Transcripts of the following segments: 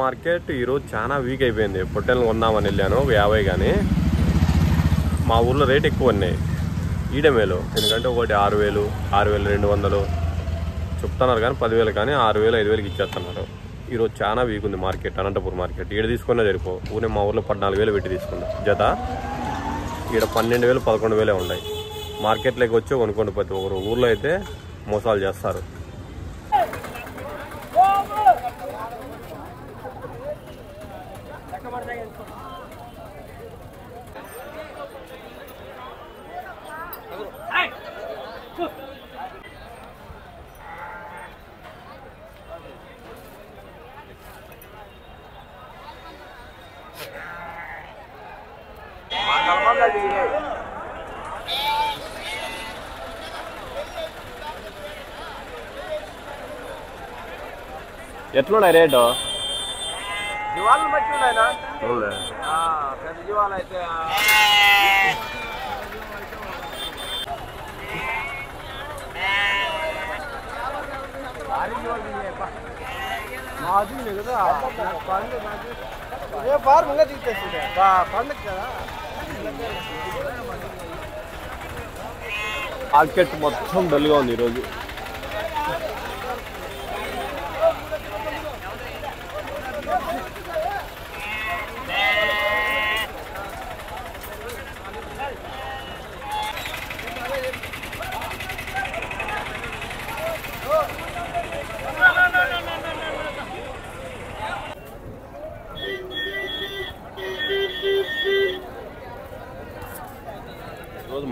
Market ఈరోజు చాలా week అయిపోయింది. పొట్టెలు కొందామని వెళ్ళాను 50 కానీ మా ఊర్లో రేట్ ఎక్కువ ఉన్నాయి ఈడమేలో. ఎందుకంటే ఒకటి 6,000 6,200 చెప్తున్నారు కానీ 10,000 కానీ 6,000 5,000కి ఇచ్చేస్తున్నారు. ఈరోజు చాలా వీక్ ఉంది మార్కెట్. అనంతపురం మార్కెట్ ఈడ తీసుకునే సరిపో. ఊరే మా ఊర్లో 14,000 పెట్టి తీసుకున్నా జత. ఈడ 12,000 11,000 ఉన్నాయి. మార్కెట్లోకి వచ్చి కొనుక్కోండి ప్రతి ఒక్కరు. ఊర్లో అయితే మోసాలు చేస్తారు. ఎట్లున్నాయి రేటు? జీవాలను బట్టి ఉన్నాయినా పెద్ద జీవాలు అయితే పండుగ కదా. మార్కెట్ మొత్తం డల్గా ఉంది ఈరోజు.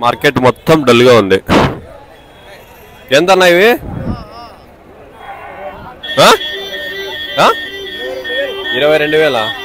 మార్కెట్ మొత్తం డల్గా ఉంది. ఎంతన్నా ఇవి? 22,000.